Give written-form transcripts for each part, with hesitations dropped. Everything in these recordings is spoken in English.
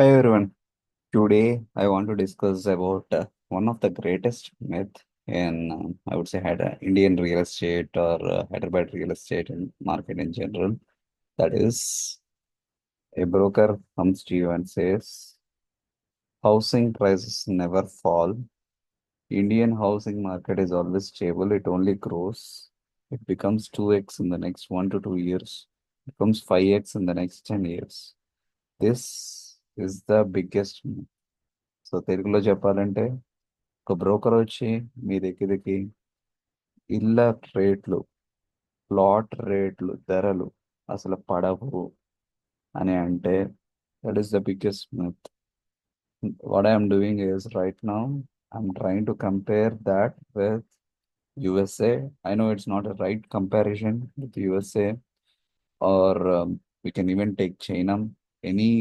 Hi everyone. Today I want to discuss about one of the greatest myth in I would say had Indian real estate or Hyderabad real estate and market in general. That is, a broker comes to you and says housing prices never fall. Indian housing market is always stable. It only grows. It becomes 2x in the next 1 to 2 years. It becomes 5x in the next 10 years. This is the biggest myth. So తెలుగులో చెప్పాలంటే ఒక broker వచ్చి మీ దగ్గరికి ఇళ్ళ రేట్లు, plot రేట్లు, ధరలు అసలు పడవు అని అంటే that is the biggest myth. What I'm doing is right now I'm trying to compare that with USA. I know it's not a right comparison with USA or we can even take China. Any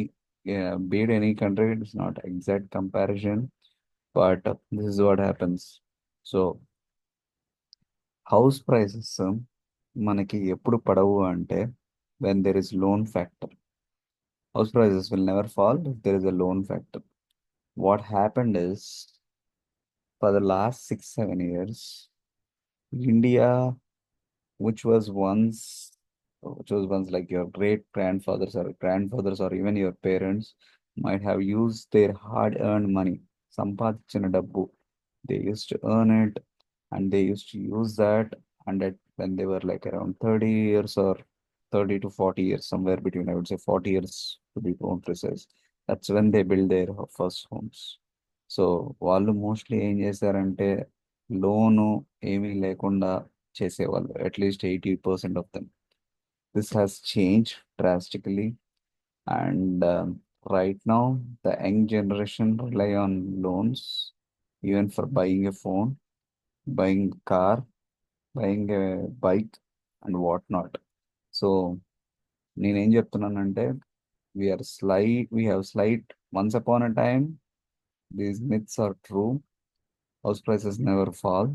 be it any country, it's not exact comparison, but this is what happens. So house prices మనకి ఎప్పుడు పడవు అంటే when there is loan factor. House prices will never fall if there is a loan factor. What happened is for the last 6 7 years India which was once which was once like your great grandfathers or even your parents might have used their hard earned money, సంపాదించిన డబ్బు, they used to earn it and they used to use that. And that when they were like around 30 years or 30 to 40 years, somewhere between, I would say 40 years to be more precise, that's when they build their first homes. So వాళ్ళు mostly ఏం చేశారంటే లోను ఏమీ లేకుండా చేసేవాళ్ళు, at least 80% of them. This has change drastically. And right now the young generation rely on loans even for buying a phone, buying car, buying a bike and what not. So నేనేం చెప్తున్నానంటే we have slight once upon a time these myths are true. House prices never fall,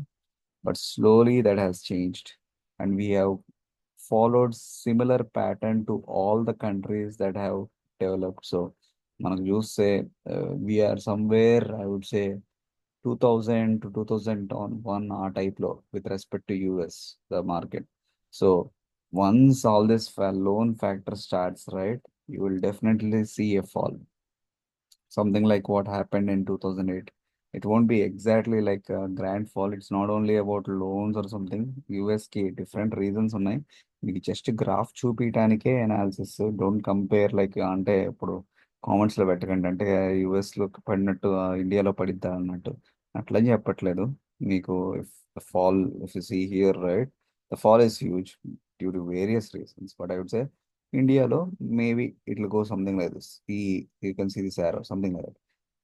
but slowly that has changed and we have followed similar pattern to all the countries that have developed. So మనకు చూస్తే we are somewhere, I would say 2000 to 2001 ఆ టైప్లో with respect to US, the market. So once all this loan factor starts, right, you will definitely see a fall. Something like what happened in 2008. It won't be exactly like a grand fall. It's not only about loans or something. US కి different reasons ఉన్నాయి. మీకు just graph చూపించడానికే analysis. Don't compare like అంటే ఇప్పుడు comments లో పెట్టకండి అంటే US లో పడినట్టు ఇండియాలో పడిద్దా అన్నట్టు. అట్లా చెప్పట్లేదు. మీకు fall if you see here right, the fall is huge due to various reasons. But I would say India, maybe it will go something like this. You can see this arrow, something like that.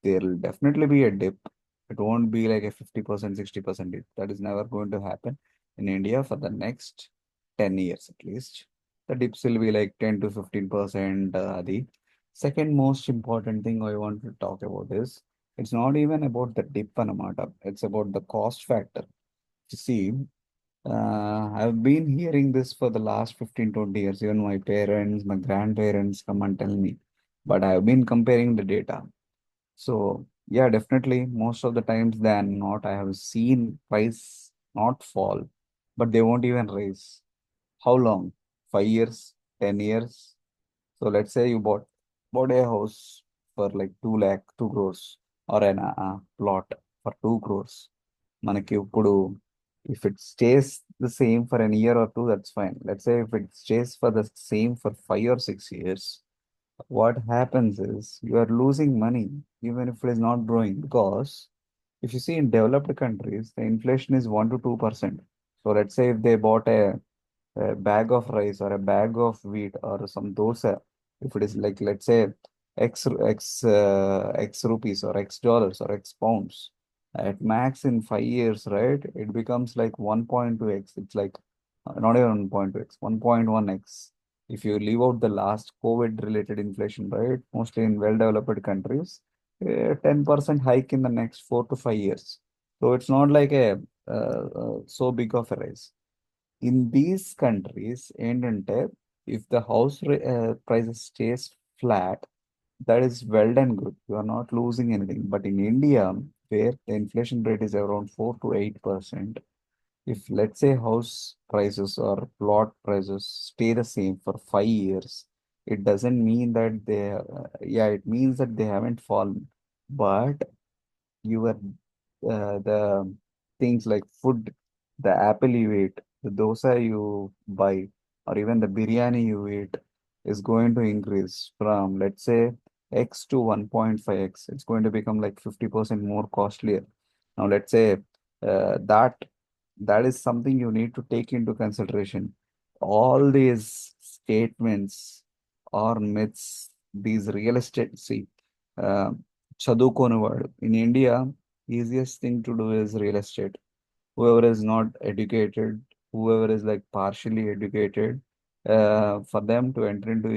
There will definitely be a dip. It won't be like a 50%, 60% dip. That is never going to happen in India for the next 10 years at least. The dips will be like 10 to 15%. The second most important thing I want to talk about is it's not even about the dip anamata. It's about the cost factor. You see, I've been hearing this for the last 15, 20 years. Even my parents, my grandparents come and tell me. But I've been comparing the data. So, yeah, definitely, most of the times than not, I have seen price not fall, but they won't even raise. How long? 5 years, 10 years. So let's say you bought a house for like 2 lakh, 2 crores, or an plot for 2 crores. మనకి ఇప్పుడు if it stays the same for an year or two, that's fine. Let's say if it stays for the same for 5 or 6 years, what happens is you are losing money even if it is not growing, because if you see in developed countries, the inflation is 1 to 2%. So let's say if they bought a bag of rice or a bag of wheat or some dosa, if it is like let's say x rupees or x dollars or x pounds, at max in 5 years, right, it becomes like 1.2x. It's like not even 1.2x, 1.1x. If you leave out the last COVID related inflation, right, mostly in well developed countries, 10% hike in the next 4 to 5 years. So it's not like a so big of a rise in these countries. ఏంటంటే if the house prices stays flat, that is well and good. You are not losing anything. But in India, where the inflation rate is around 4 to 8%, if let's say house prices or plot prices stay the same for 5 years, it doesn't mean that yeah, it means that they haven't fallen. But your the things like food, the apple you eat, the dosa you buy, or even the biryani you eat is going to increase from, let's say, X to 1.5X. It's going to become like 50% more costlier. Now, let's say that is something you need to take into consideration. All these statements or myths, these real estate, see, uh, చదువుకోనివాడు in India, easiest thing to do is real estate. Whoever is not educated, whoever is like partially educated, for them to enter into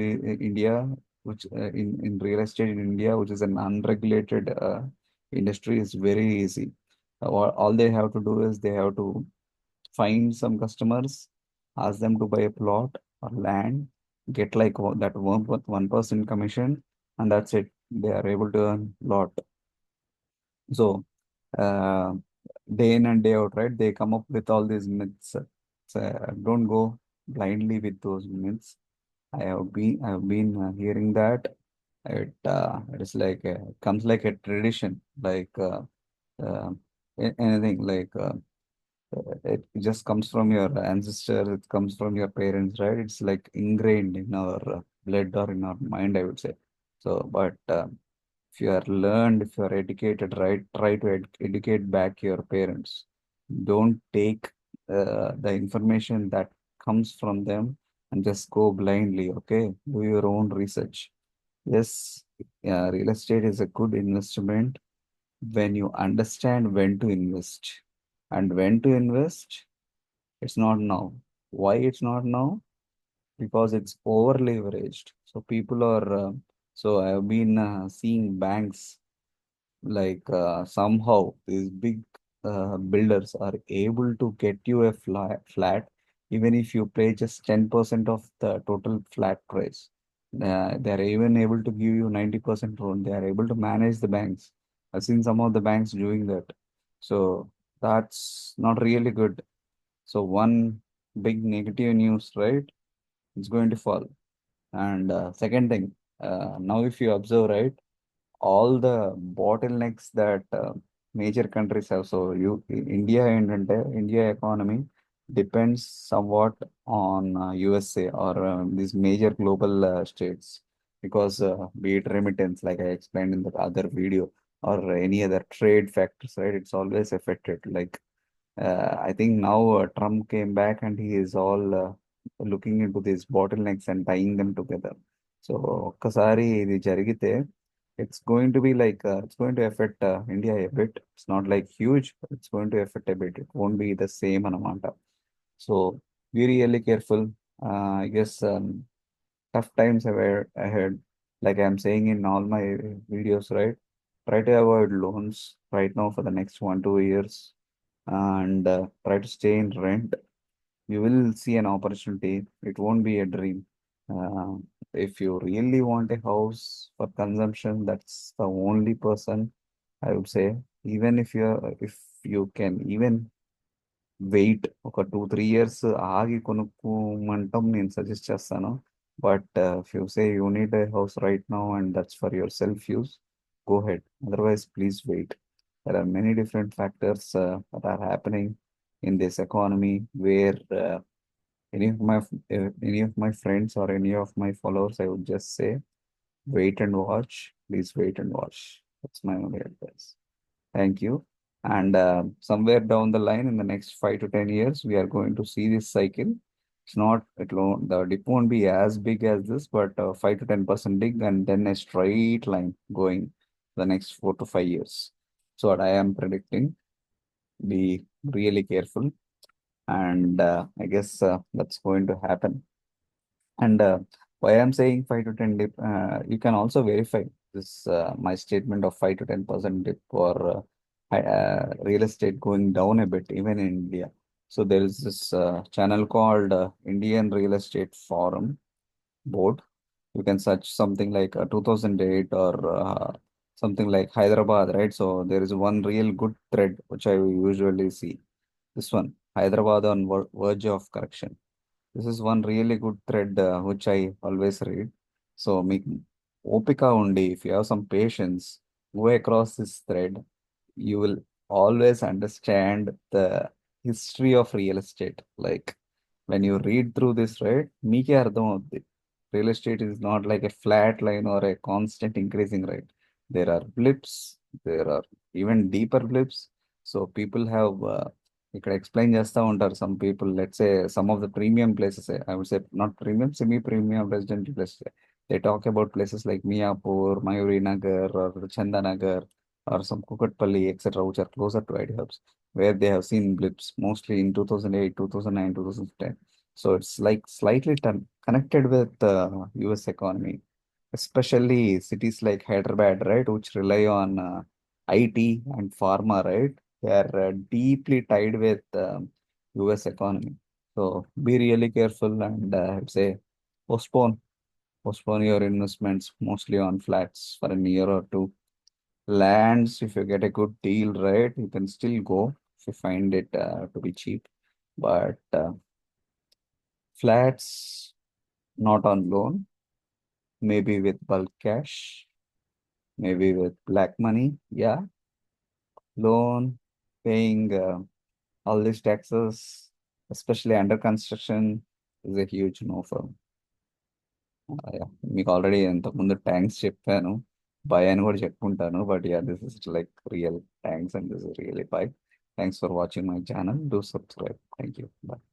India, which in real estate in India, which is an unregulated industry, is very easy. All they have to do is they have to find some customers, ask them to buy a plot or land, get like that 1% commission, and that's it. They are able to earn lot. So uh, day in and day out, right? They come up with all these myths. So don't go blindly with those myths. I have been hearing that it is like comes like a tradition, like uh, anything like. It just comes from your ancestors, it comes from your parents, right? It's like ingrained in our blood or in our mind, I would say. So, but if you are learned, if you are educated, right, try to educate back your parents. Don't take the information that comes from them and just go blindly, okay? Do your own research. Yes, real estate is a good investment when you understand when to invest. And when to invest, it's not now. Why it's not now? Because it's over leveraged. So people are, so I've been seeing banks like somehow these big builders are able to get you a flat even if you pay just 10% of the total flat price. They are even able to give you 90% loan. They are able to manage the banks. I've seen some of the banks doing that. So that's not really good. So one big negative news, right? It's going to fall. And second thing, now if you observe, right, all the bottlenecks that major countries have. So India and India economy depends somewhat on USA or these major global states because be it remittance, like I explained in the other video, or any other trade factors, right? It's always affected. Like I think now Trump came back and he is all looking into these bottlenecks and tying them together. So ఒక్కసారి ఇది జరిగితే it's going to be like it's going to affect India a bit. It's not like huge, but it's going to affect a bit. It won't be the same amount. So be really careful. I guess tough times ahead. Like I'm saying in all my videos, right? Try to avoid loans right now for the next 1 2 years and try to stay in rent. You will see an opportunity. It won't be a dream. Uh, if you really want a house for consumption, that's the only person I would say. Even if you can even wait ఒక 2 3 years ఆగి కొనుక్కోమంటాం నేను suggest చేస్తాను but if you say you need a house right now and that's for yourself use go ahead. Otherwise, please wait. There are many different factors that are happening in this economy where any of my any of my friends or any of my followers, I would just say, wait and watch. Please wait and watch. That's my only advice. Thank you. And somewhere down the line, in the next 5 to 10 years, we are going to see this cycle. It's not, the dip won't be as big as this, but 5 to 10% big, and then a straight line going the next 4 to 5 years. So what I am predicting, be really careful. And I guess that's going to happen. And why I'm saying 5 to 10 dip, you can also verify this my statement of 5 to 10% dip for real estate going down a bit, even in India. So there is this channel called Indian Real Estate Forum Board. You can search something like 2008 or something like Hyderabad, right? So there is one real good thread which I usually see. This one, Hyderabad on verge of correction. This is one really good thread which I always read. So మీకు ఓపిక ఉండి, if you have some patience, go across this thread. You will always understand the history of real estate. Like when you read through this, right? మీకే అర్థం అవుద్ది. Real estate is not like a flat line or a constant increasing, right? There are blips, there are even deeper blips. So people have ఇక్కడ explain చేస్తూ ఉంటారు some people, let's say some of the premium places, I would say not premium, semi premium residential places. They talk about places like Miyapur, Mayuri Nagar or Chandanagar or some Kukatpally etcetera which are closer to IT hubs, where they have seen blips mostly in 2008, 2009, 2010. So it's like slightly connected with the US economy, especially cities like Hyderabad, right, which rely on IT and pharma, right? They are deeply tied with US economy. So be really careful and I'd say postpone postpone your investments mostly on flats for a year or two. Lands, if you get a good deal, right, you can still go if you find it to be cheap. But flats not on loan, maybe with bulk cash, maybe with black money. Yeah, loan, paying all these taxes, especially under construction, is a huge no for me. Yeah, మీకు already ఇంతకుముందు thanks చెప్పాను, bye అని కూడా చెప్పుకుంటాను. But yeah, this is like real thanks and this is really bye. Thanks for watching my channel. Do subscribe. Thank you. Bye.